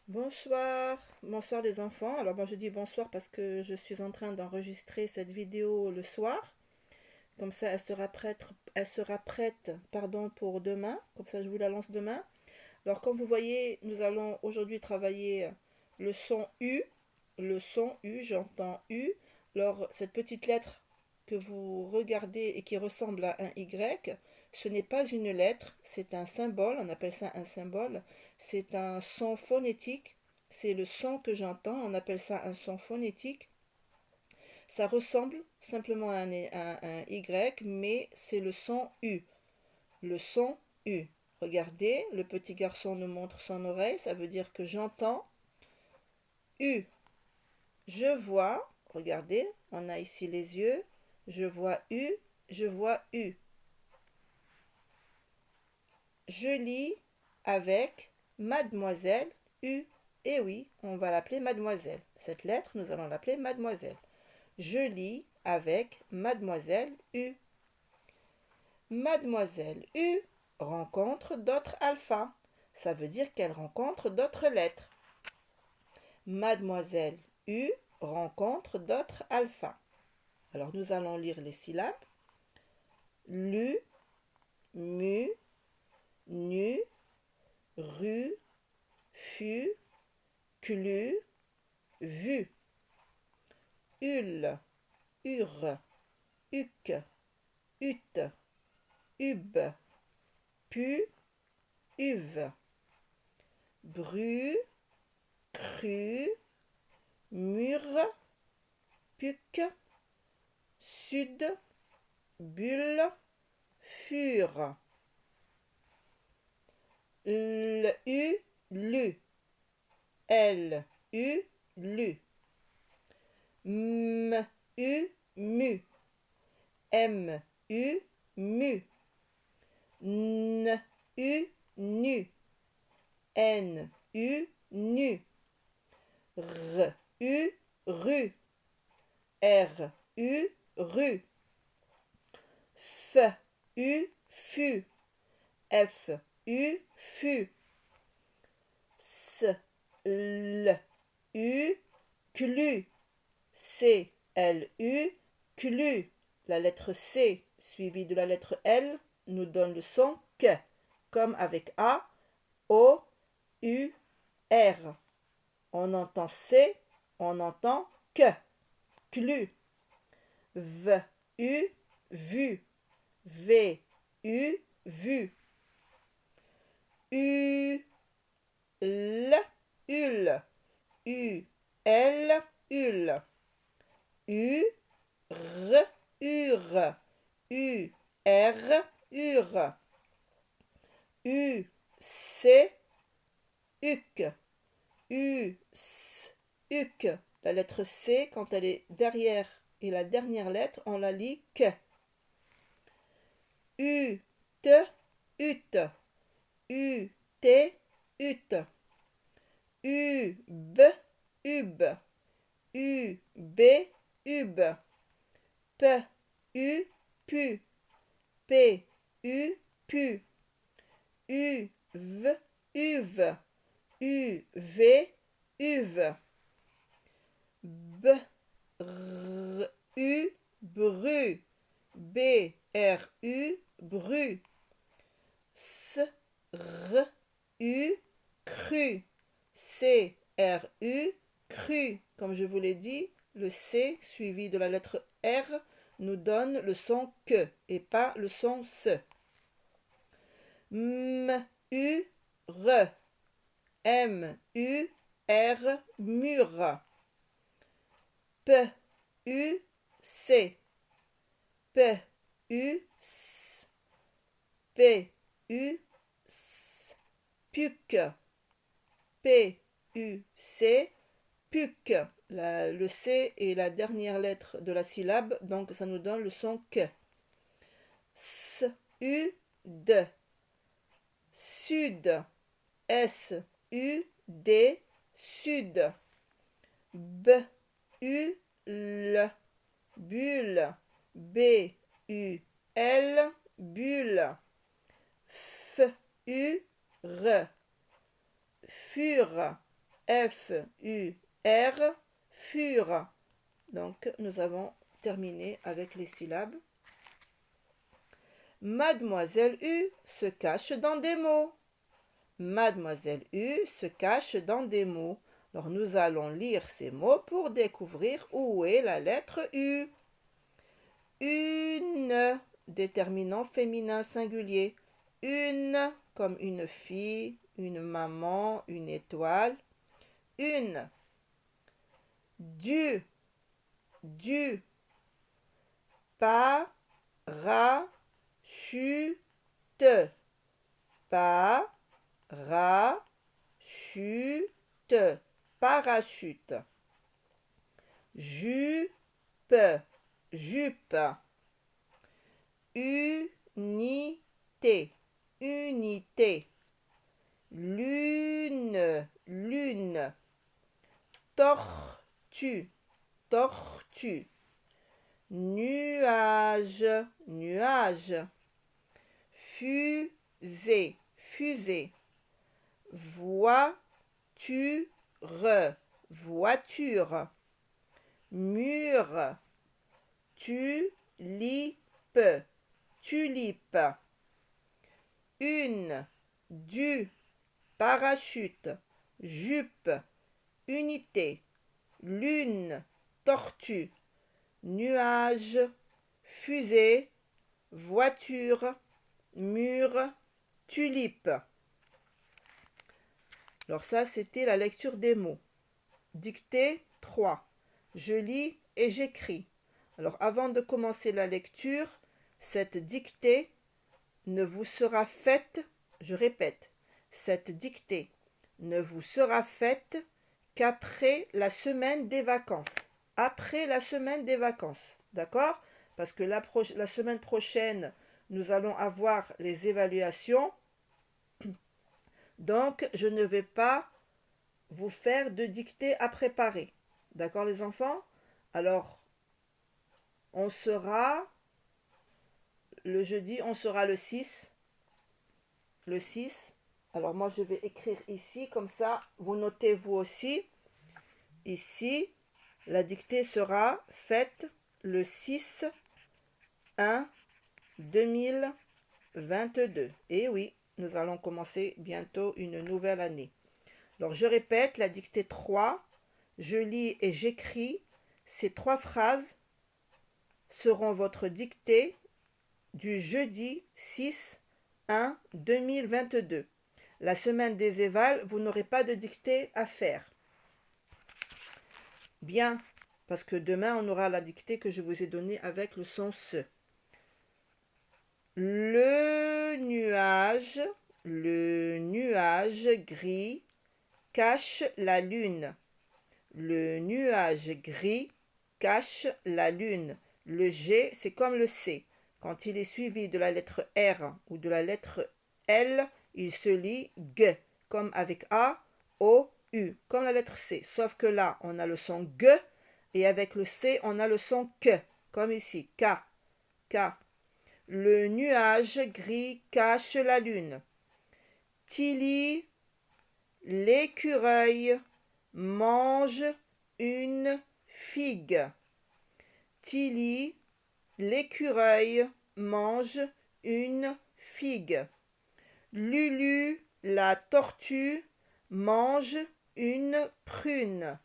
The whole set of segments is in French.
Bonsoir, bonsoir les enfants. Alors moi je dis bonsoir parce que je suis en train d'enregistrer cette vidéo le soir. Comme ça elle sera prête, pardon, pour demain. Comme ça je vous la lance demain. Alors comme vous voyez, nous allons aujourd'hui travailler le son U. Le son U, j'entends U. Alors cette petite lettre que vous regardez et qui ressemble à un Y, ce n'est pas une lettre, c'est un symbole, on appelle ça un symbole. C'est un son phonétique, c'est le son que j'entends, on appelle ça un son phonétique. Ça ressemble simplement à un Y, mais c'est le son U. Le son U. Regardez, le petit garçon nous montre son oreille, ça veut dire que j'entends U. Je vois, regardez, on a ici les yeux, je vois U, je vois U. Je lis avec mademoiselle U. Et oui, on va l'appeler mademoiselle. Cette lettre, nous allons l'appeler mademoiselle. Je lis avec mademoiselle U. Mademoiselle U rencontre d'autres alphas. Ça veut dire qu'elle rencontre d'autres lettres. Mademoiselle U rencontre d'autres alphas. Alors nous allons lire les syllabes. Lu, mu, nu, ru, fu, clu, vu. Ul, ur, uc, ut, ub, pu, uve. Bru, cru, mur, puc, sud, bulle, fur. L, u, lu. L, u, lu. M, u, mu. M, u, mu. N, u, nu. N, u, nu. R, u, ru. R, u, ru. F, u, fu. F, u, fu. S, l, u, clu. C, L, U, clu. La lettre C suivie de la lettre L nous donne le son que, comme avec A, O, U, R. On entend C, on entend que, clu. V, U, vu. V, U, vu. U, L, ul. U, L, ul. U, R, ur. U, R, ur. U, C, uc. U, S, uc. La lettre C, quand elle est derrière et la dernière lettre, on la lit que. U, T, ut. U, T, ut. U, B, ub. U, B, ub. P, U, pu. P, U, pu. U, V, uve. U, V, uve. B, R, U, bru. B, R, U, bru. S, R, U, cru. C, R, U, cru. Comme je vous l'ai dit, le C suivi de la lettre R nous donne le son que et pas le son se. M, U, R. M, U, R, mur. P, U, C. P, U, S. P, U, S. Puc. P, U, C. Puc. Le C est la dernière lettre de la syllabe, donc ça nous donne le son que. S, U, D. Sud. S, U, D. Sud. B, U, L. Bulle. B, U, L. Bulle. F, U, R. Fur. F-U-R, fur. Donc, nous avons terminé avec les syllabes. Mademoiselle U se cache dans des mots. Mademoiselle U se cache dans des mots. Alors, nous allons lire ces mots pour découvrir où est la lettre U. Une, déterminant féminin singulier. Une, comme une fille, une maman, une étoile. Une. Du, parachute, parachute. Jupe, unité, lune, tortue, nuage, fusée, voiture, mur, tulipe, une, du, parachute, jupe, unité, lune, tortue, nuage, fusée, voiture, mur, tulipe. Alors ça, c'était la lecture des mots. Dictée 3. Je lis et j'écris. Alors avant de commencer la lecture, cette dictée ne vous sera faite, je répète, cette dictée ne vous sera faite qu'après la semaine des vacances. Après la semaine des vacances, d'accord? Parce que la semaine prochaine, nous allons avoir les évaluations. Donc, je ne vais pas vous faire de dictée à préparer. D'accord les enfants? Alors, on sera, le jeudi, on sera le 6. Le 6. Alors moi, je vais écrire ici, comme ça, vous notez vous aussi. Ici, la dictée sera faite le 6/1/2022. Et oui, nous allons commencer bientôt une nouvelle année. Alors, je répète, la dictée 3, je lis et j'écris. Ces 3 phrases seront votre dictée du jeudi 6/1/2022. La semaine des évals, vous n'aurez pas de dictée à faire. Bien, parce que demain, on aura la dictée que je vous ai donnée avec le son se. Le nuage gris cache la lune. Le nuage gris cache la lune. Le G, c'est comme le C. Quand il est suivi de la lettre R ou de la lettre L, il se lit G, comme avec A, O, U, comme la lettre C. Sauf que là, on a le son G, et avec le C, on a le son K, comme ici, K, K. Le nuage gris cache la lune. Tilly, l'écureuil, mange une figue. Tilly, l'écureuil, mange une figue. Lulu, la tortue, mange une prune.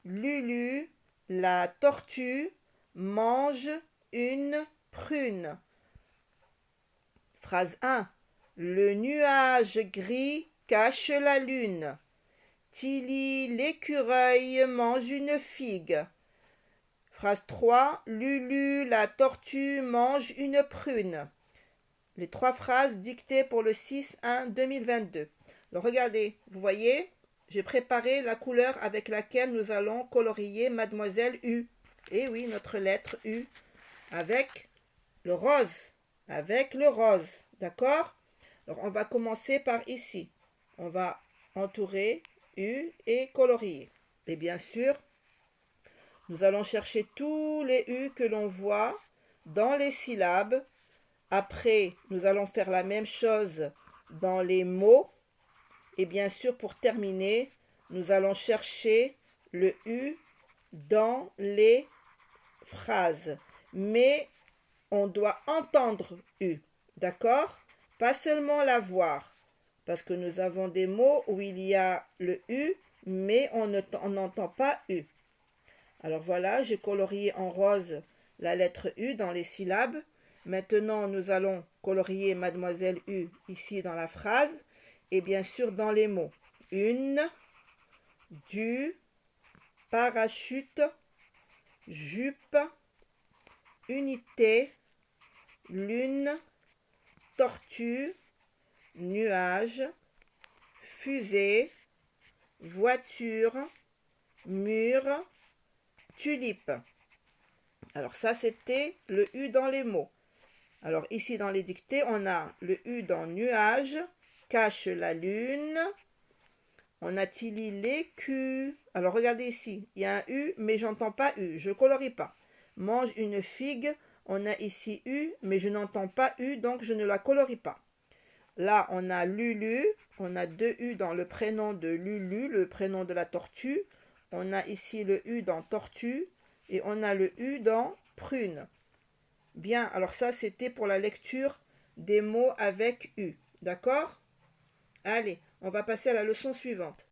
Lulu, la tortue, mange une prune. Phrase 1. Le nuage gris cache la lune. Tilly, l'écureuil, mange une figue. Phrase 3. Lulu, la tortue, mange une prune. Les 3 phrases dictées pour le 6/1/2022. Alors regardez, vous voyez, j'ai préparé la couleur avec laquelle nous allons colorier Mademoiselle U. Et oui, notre lettre U avec le rose. D'accord? Alors on va commencer par ici. On va entourer U et colorier. Et bien sûr, nous allons chercher tous les U que l'on voit dans les syllabes. Après, nous allons faire la même chose dans les mots. Et bien sûr, pour terminer, nous allons chercher le U dans les phrases. Mais on doit entendre U, d'accord? Pas seulement la voir. Parce que nous avons des mots où il y a le U, mais on n'entend pas U. Alors voilà, j'ai colorié en rose la lettre U dans les syllabes. Maintenant, nous allons colorier Mademoiselle U ici dans la phrase et bien sûr dans les mots. Une, du, parachute, jupe, unité, lune, tortue, nuage, fusée, voiture, mur, tulipe. Alors ça, c'était le U dans les mots. Alors ici dans les dictées, on a le U dans nuage, cache la lune. On a Tilly l'écu. Alors regardez ici, il y a un U, mais j'entends pas U, je colorie pas. Mange une figue, on a ici U, mais je n'entends pas U, donc je ne la colorie pas. Là, on a Lulu, on a deux U dans le prénom de Lulu, le prénom de la tortue. On a ici le U dans tortue et on a le U dans prune. Bien, alors ça, c'était pour la lecture des mots avec U. D'accord? Allez, on va passer à la leçon suivante.